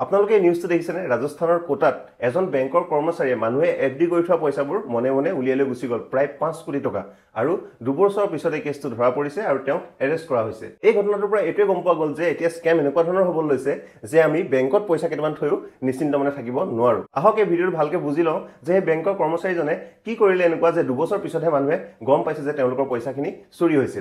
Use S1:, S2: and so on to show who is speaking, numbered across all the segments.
S1: আপোনালোকে এই নিউজটো দেখিছেনে ৰাজস্থানৰ কোটাত এজন বেংকৰ কৰ্মচাৰীয়ে মানুহে এফডি কৰি থোৱা পইচাবোৰ মনে মনে উলিয়াই লৈ গুচি গ'ল প্ৰায় 5 কোটি টকা আৰু 2 বছৰৰ পিছত এই কেছটো ধৰা পৰিছে আৰু তেওঁক এৰেষ্ট কৰা হৈছে এই ঘটনাটোৰ পৰা এটোৱে গম পোৱা গ'ল যে এতিয়া স্ক্যাম এনেকুৱা ধৰণৰ হ'ব লৈছে যে আমি বেংকত পইচা কেইটামান থৈও নিশ্চিন্ত মনে থাকিব নোৱাৰো আহক এই ভিডিঅ'টো ভালকে বুজি লওঁ যে এই বেংকৰ কৰ্মচাৰীজনে কি কৰিলে এনেকুৱা যে 2 বছৰ পিছতহে মানুহে গম পাইছে যে তেওঁলোকৰ পইচাখিনি চুৰি হৈছে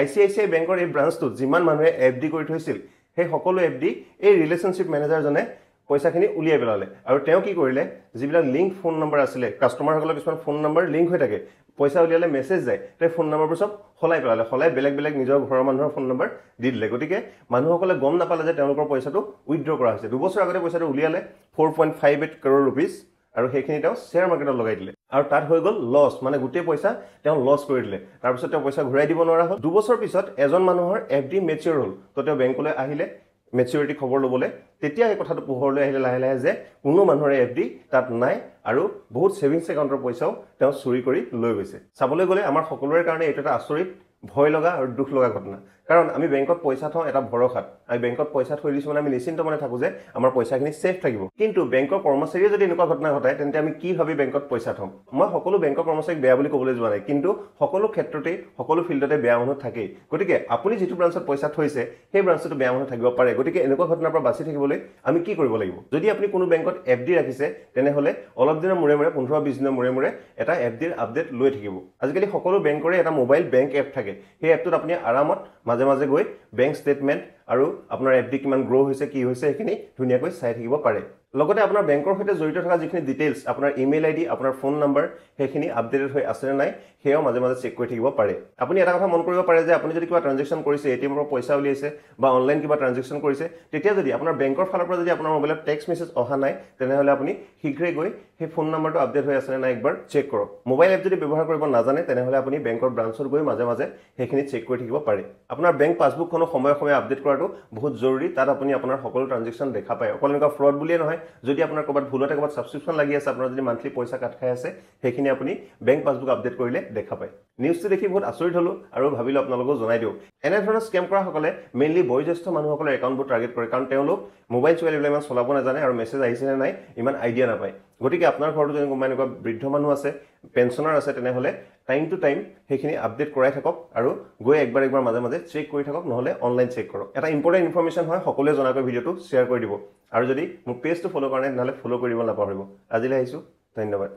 S1: ICICI বেংকৰ এই ব্ৰাঞ্চটোত যিমান মানুহে এফডি কৰি থৈছিল সেই সকলো এফডি এই ৰিলেশনশিপ মেনেজাৰজনে পইচাখিনি উলিয়াই পেলালে আৰু তেওঁ কি কৰিলে যিবিলাক লিংক ফোন নম্বৰ আছিলে কাস্টমাৰসকলৰ কিছুমান ফোন নম্বৰ লিংক হৈ থাকে পইচা উলিয়ালে মেছেজ যায় তে ফোন নম্বৰবোৰ সব খলাই পেলালে খলাই বেলেগ বেলেগ নিজৰ ঘৰৰ মানুহৰ ফোন নম্বৰ দি দিলে গতিকে মানুহসকলে গম নাপালে যে তেওঁলোকৰ পইচাটো উইথড্ৰ কৰা হৈছে 2 বছৰ আগতে পইচাটো উলিয়ালে 4.58 crore rupees আৰু সেইখিনি তেওঁ শেয়াৰ মাৰ্কেটত লগাই দিলে আৰু তাত হৈ গ'ল লছ মানে গোটেই পইচা তেওঁ লছ কৰি দিলে তাৰ পিছত তেওঁ পইচা ঘূৰাই দিব নোৱাৰা হ'ল 2 বছৰ পিছত এজন মানুহৰ এফডি মেচিউৰ হ'ল তো তেওঁ বেংকলৈ আহিলে মেচিউৰিটি খবৰ লবলৈ তেতিয়া এই কথাটো পোহৰলৈ আহিলে লাহে লাহে যে কোনো মানুহৰ এফডি তাত নাই আৰু বহুত সেভিংস একাউণ্টৰ পইচাও তেওঁ চুৰি কৰি লৈ গৈছে চাবলৈ গ'লে আমাৰ সকলোৰে কাৰণে এইটো এটা আচৰিত ভয় লগা আৰু দুখ লগা ঘটনা কাৰণ আমি বেংকত পইচা থওঁ এটা ভৰসাত আমি বেংকত পইচা থৈ দিছো মানে আমি নিশ্চিন্ত মনে থাকো যে আমাৰ পইচাখিনি সেফ থাকিব কিন্তু বেংকৰ কৰ্মচাৰীয়ে যদি এনেকুৱা ঘটনা ঘটায় তেন্তে আমি কি ভাবি বেংকত পইচা থম মই সকলো বেংকৰ কৰ্মচাৰীক বেয়া বুলি ক'বলৈ যোৱা নাই কিন্তু সকলো ক্ষেত্ৰতে সকলো ফিল্ডতে বেয়া মানুহ থাকে গতিকে আপুনি যেটো ব্ৰাঞ্চত পইচা থৈছে সেই ব্ৰাঞ্চটো বেয়া মানুহ থাকিব পাৰে গতিকে এনেকুৱা ঘটনাৰ পৰা বাচি থাকিবলৈ আমি কি কৰিব লাগিব যদি আপুনি কোনো বেংকত এফডি ৰাখিছে তেনেহলে অলপ দিনৰ মূৰে মূৰে 15-20 দিনৰ মূৰে মূৰে এটা এফডিৰ আপডেট লৈ থাকিব আজিকালি সকলো বেংকৰে এটা মোবাইল বেংক এপ থাকে সেই এপটোত আপুনি আৰামত মাজে মাজে গৈ বেংক ষ্টেটমেন্ট আৰু আপোনাৰ এফডি কিমান গ্ৰো হৈছে কি হৈছে এখিনি ধুনিয়াকৈ চাই থাকিব পাৰে লগতে আপোনাৰ বেংকৰ সৈতে জড়িত থকা যিখিনি ডিটেইলছ আপোনাৰ ইমেইল আইডি আপোনাৰ ফোন নম্বৰ হেখিনি আপডেটেড হৈ আছে নে নাই হেও মাজে মাজে চেক কৰি থাকিব পাৰে আপুনি এটা কথা মন কৰিব পাৰে যে আপুনি যদি কিবা ট্ৰানজেকচন কৰিছে এটিএমৰ পৰা পইচা উলিয়াইছে বা অনলাইন কিবা ট্ৰানজেকচন কৰিছে তেতিয়া যদি আপোনাৰ বেংকৰ ফালৰ পৰা যদি আপোনাৰ মোবাইলত টেক্সট মেছেজ অহা নাই তেনেহলে আপুনি শীঘ্ৰে গৈ সেই ফোন নম্বৰটো আপডেট হৈ আছে নে নাই একবাৰ চেক কৰক মোবাইল এপ যদি ব্যৱহাৰ কৰিব নাজানে তেনেহলে আপুনি বেংকৰ ব্ৰাঞ্চত গৈ মাজে মাজে হেখিনি চেক কৰি থাকিব পাৰে আপোনাৰ বেংক পাছবুকখনো সময় সময় আপডেট কৰাটো বহুত জৰুৰী তাত আপুনি আপোনাৰ সকলো ট্ৰানজেকচন দেখা পায় অকল এনেকুৱা ফ্ৰড বুলিয়ে নহয় যদি আপোনাৰ ক'বাত ভুলতে ক'বাত সাবস্ক্ৰিপশন লাগি আছে আপোনাৰ যদি মান্থলি পইচা কাট খাই আছে হেখিনি আপুনি বেংক পাছবুক আপডেট কৰিলে দেখা পায় নিউজটো দেখি বহুত আচৰিত হলো আৰু ভাবিলো আপোনালোকক জনাই দিও এনে ধৰণৰ স্ক্যাম কৰা সকলে মেইনলি বয়োজ্যেষ্ঠ মানুহসকলৰ একাউণ্টবোৰ টাৰ্গেট কৰে কাৰণ তেওঁলোক মোবাইল চোৱালিবলৈ ইমান চলাব নাজানে আৰু মেছেজ আহিছে নে নাই ইমান আইডিয়া নাপায় গতিকে আপোনাৰ ঘৰটো যদি কোনোবা এনেকুৱা বৃদ্ধ মানুহ আছে পেনশনাৰ আছে তেনেহলে টাইম টু টাইম হেখিনি আপডেট কৰাই থাকক আৰু গৈ একবাৰ মাজে মাজে চেক কৰি থাকক নহলে অনলাইন চেক কৰক এটা ইম্পৰ্টেন্ট ইনফৰমেশন হয় সকলোৱে জনাকৈ ভিডিঅটো শেয়াৰ কৰি দিব আৰু যদি মোৰ পেজটো ফলো কৰা নাই নহলে ফলো কৰিব নাপাহৰিব আজিলৈ আহিছো ধন্যবাদ